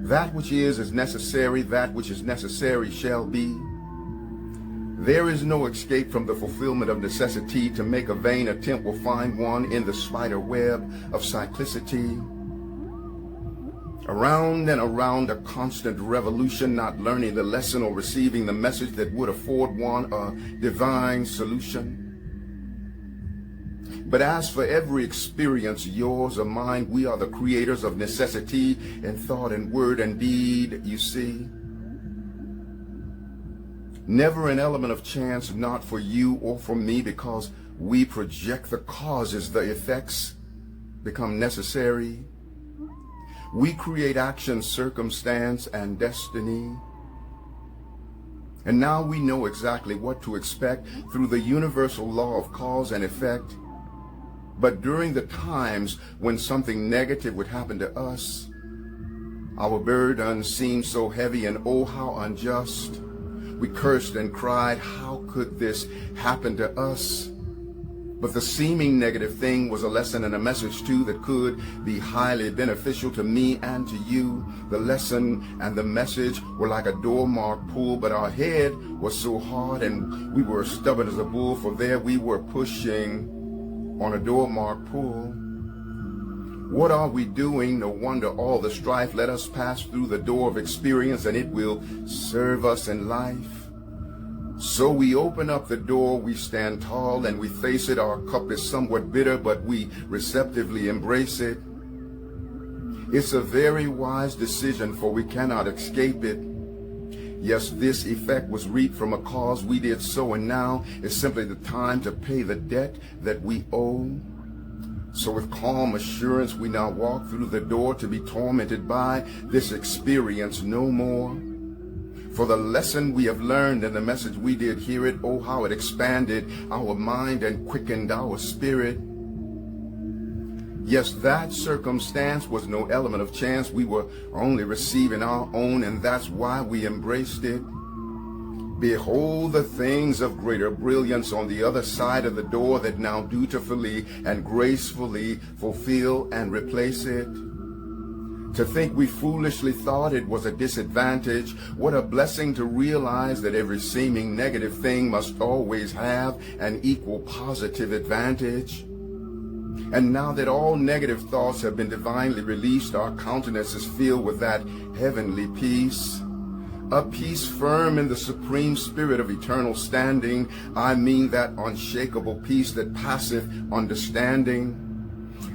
That which is necessary, that which is necessary shall be. There is no escape from the fulfillment of necessity. To make a vain attempt will find one in the spider web of cyclicity. Around and around a constant revolution, not learning the lesson or receiving the message that would afford one a divine solution. But as for every experience, yours or mine, we are the creators of necessity in thought and word and deed, you see. Never an element of chance, not for you or for me, because we project the causes, the effects become necessary. We create action, circumstance, and destiny. And now we know exactly what to expect through the universal law of cause and effect. But during the times when something negative would happen to us, our burden seemed so heavy and oh, how unjust. We cursed and cried, how could this happen to us? But the seeming negative thing was a lesson and a message too that could be highly beneficial to me and to you. The lesson and the message were like a door marked pool, but our head was so hard and we were stubborn as a bull, for there we were pushing on a door marked pool. What are we doing? No wonder all the strife. Let us pass through the door of experience and it will serve us in life. So we open up the door, we stand tall and we face it. Our cup is somewhat bitter, but we receptively embrace it. It's a very wise decision, for we cannot escape it. Yes, this effect was reaped from a cause we did so, and now is simply the time to pay the debt that we owe. So with calm assurance we now walk through the door to be tormented by this experience no more. For the lesson we have learned and the message we did hear it, oh how it expanded our mind and quickened our spirit. Yes, that circumstance was no element of chance. We were only receiving our own, and that's why we embraced it. Behold the things of greater brilliance on the other side of the door that now dutifully and gracefully fulfill and replace it. To think we foolishly thought it was a disadvantage, what a blessing to realize that every seeming negative thing must always have an equal positive advantage. And now that all negative thoughts have been divinely released, our countenance is filled with that heavenly peace. A peace firm in the supreme spirit of eternal standing. I mean that unshakable peace that passeth understanding.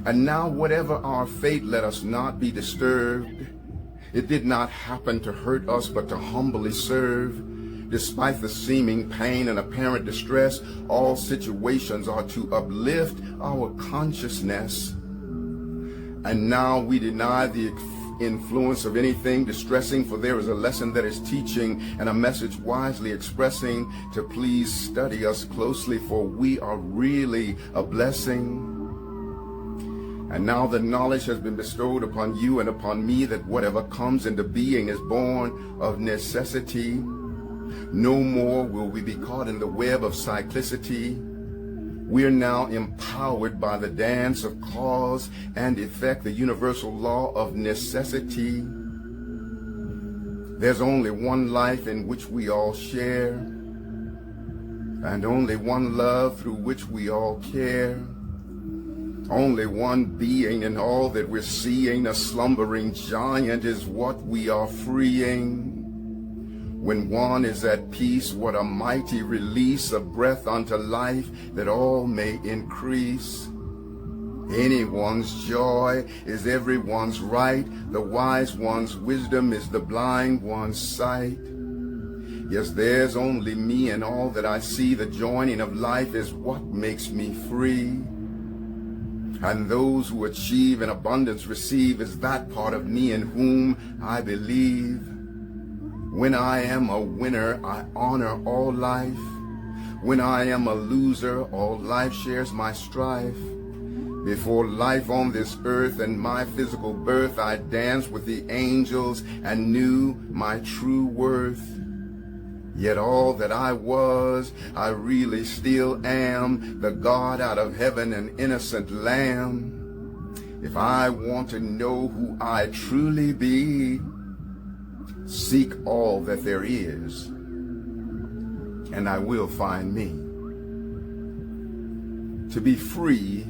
And now whatever our fate, let us not be disturbed. It did not happen to hurt us, but to humbly serve. Despite the seeming pain and apparent distress, all situations are to uplift our consciousness. And now we deny the influence of anything distressing, for there is a lesson that is teaching and a message wisely expressing to please study us closely, for we are really a blessing. And now the knowledge has been bestowed upon you and upon me that whatever comes into being is born of necessity. No more will we be caught in the web of cyclicity. We are now empowered by the dance of cause and effect, the universal law of necessity. There's only one life in which we all share, and only one love through which we all care. Only one being in all that we're seeing, a slumbering giant is what we are freeing. When one is at peace, what a mighty release of breath unto life, that all may increase. Anyone's joy is everyone's right. The wise one's wisdom is the blind one's sight. Yes, there's only me and all that I see. The joining of life is what makes me free. And those who achieve in abundance receive is that part of me in whom I believe. When I am a winner, I honor all life. When I am a loser, all life shares my strife. Before life on this earth and my physical birth, I danced with the angels and knew my true worth. Yet all that I was, I really still am, the God out of heaven, an innocent lamb. If I want to know who I truly be, Seek all that there is, and I will find me. To be free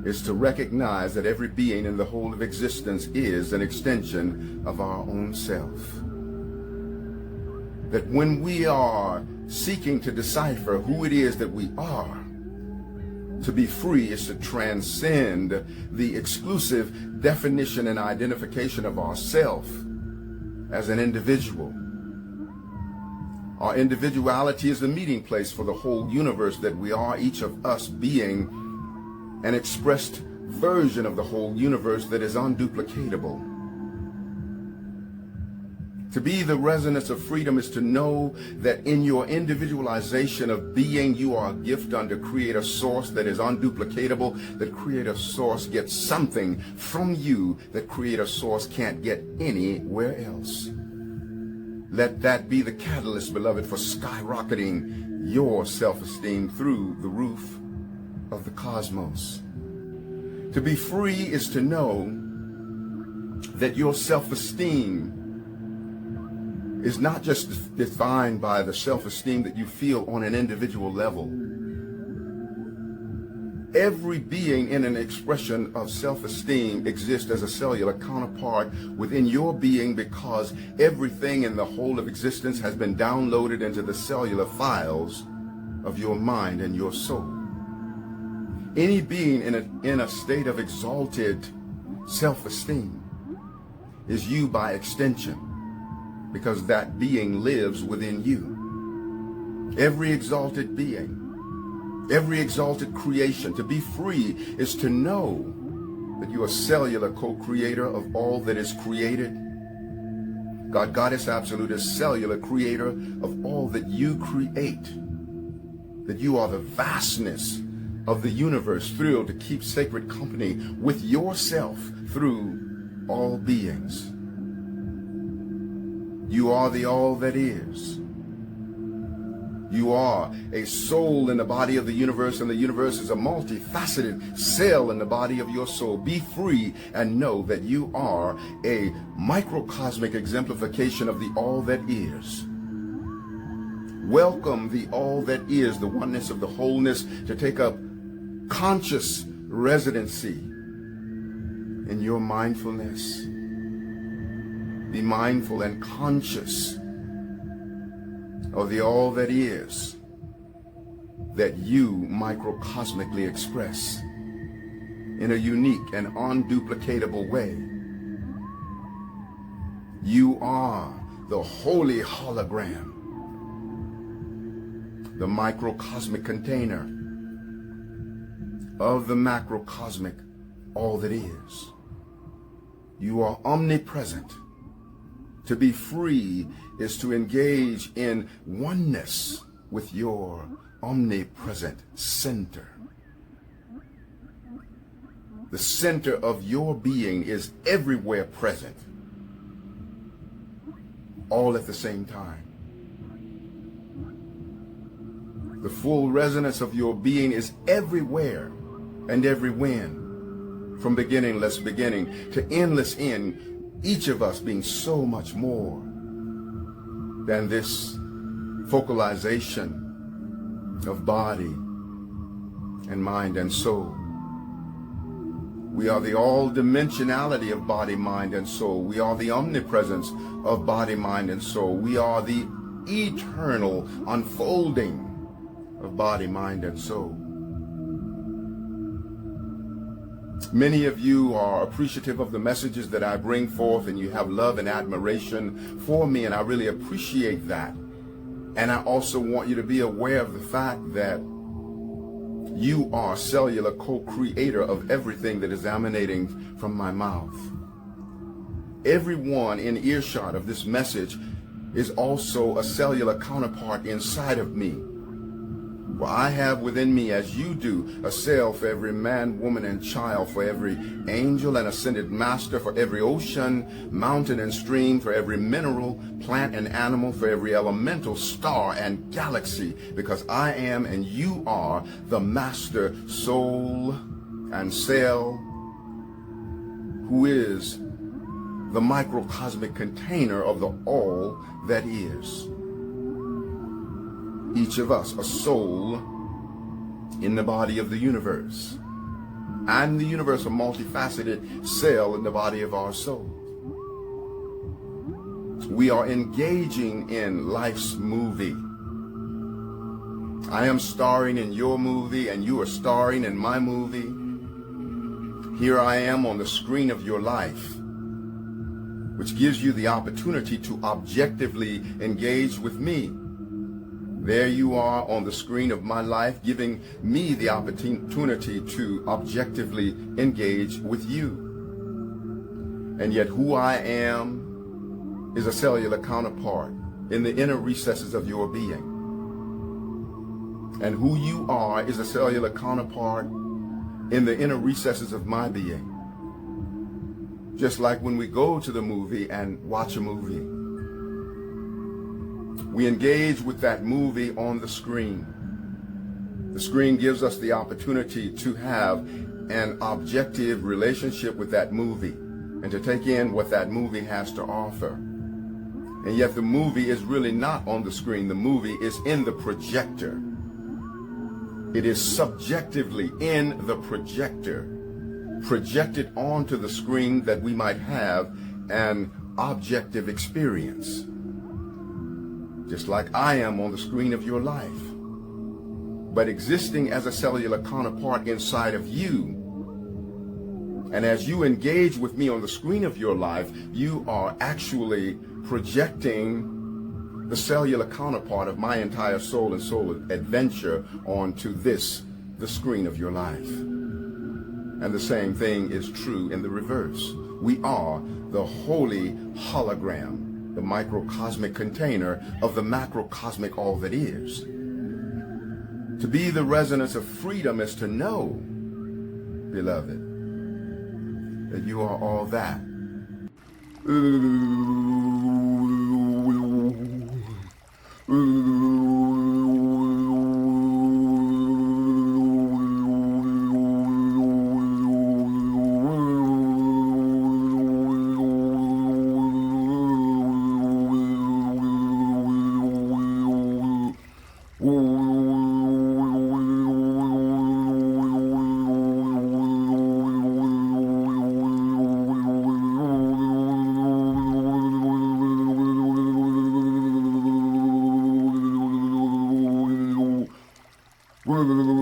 is to recognize that every being in the whole of existence is an extension of our own self. That when we are seeking to decipher who it is that we are, to be free is to transcend the exclusive definition and identification of ourself as an individual. Our individuality is the meeting place for the whole universe that we are, each of us being an expressed version of the whole universe that is unduplicatable. To be the resonance of freedom is to know that in your individualization of being, you are a gift unto Creator Source that is unduplicatable, that Creator Source gets something from you that Creator Source can't get anywhere else. Let that be the catalyst, beloved, for skyrocketing your self-esteem through the roof of the cosmos. To be free is to know that your self-esteem is not just defined by the self-esteem that you feel on an individual level. Every being in an expression of self-esteem exists as a cellular counterpart within your being, because everything in the whole of existence has been downloaded into the cellular files of your mind and your soul. Any being in a state of exalted self-esteem is you by extension, because that being lives within you. Every exalted being, every exalted creation. To be free is to know that you are a cellular co-creator of all that is created. God, Goddess Absolute is cellular creator of all that you create. That you are the vastness of the universe, thrilled to keep sacred company with yourself through all beings. You are the all that is. You are a soul in the body of the universe, and the universe is a multifaceted cell in the body of your soul. Be free and know that you are a microcosmic exemplification of the all that is. Welcome the all that is, the oneness of the wholeness, to take up conscious residency in your mindfulness. Be mindful and conscious of the all that is that you microcosmically express in a unique and unduplicatable way. You are the holy hologram, the microcosmic container of the macrocosmic all that is. You are omnipresent. To be free is to engage in oneness with your omnipresent center. The center of your being is everywhere present, all at the same time. The full resonance of your being is everywhere and every when, from beginningless beginning to endless end, each of us being so much more than this focalization of body and mind and soul. We are the all-dimensionality of body, mind, and soul. We are the omnipresence of body, mind, and soul. We are the eternal unfolding of body, mind, and soul. Many of you are appreciative of the messages that I bring forth, and you have love and admiration for me, and I really appreciate that. And I also want you to be aware of the fact that you are cellular co-creator of everything that is emanating from my mouth. Everyone in earshot of this message is also a cellular counterpart inside of me. For I have within me, as you do, a cell for every man, woman, and child, for every angel and ascended master, for every ocean, mountain, and stream, for every mineral, plant, and animal, for every elemental, star, and galaxy, because I am and you are the master soul and cell who is the microcosmic container of the all that is. Each of us a soul in the body of the universe, and the universe a multifaceted cell in the body of our soul. We are engaging in life's movie. I am starring in your movie, and you are starring in my movie. Here I am on the screen of your life, which gives you the opportunity to objectively engage with me. There you are on the screen of my life, giving me the opportunity to objectively engage with you. And yet who I am is a cellular counterpart in the inner recesses of your being. And who you are is a cellular counterpart in the inner recesses of my being. Just like when we go to the movie and watch a movie, we engage with that movie on the screen. The screen gives us the opportunity to have an objective relationship with that movie and to take in what that movie has to offer. And yet the movie is really not on the screen. The movie is in the projector. It is subjectively in the projector, projected onto the screen that we might have an objective experience. Just like I am on the screen of your life, but existing as a cellular counterpart inside of you. And as you engage with me on the screen of your life, you are actually projecting the cellular counterpart of my entire soul and soul adventure onto this, the screen of your life. And the same thing is true in the reverse. We are the holy hologram, the microcosmic container of the macrocosmic all that is. To be the resonance of freedom is to know, beloved, that you are all that. Well,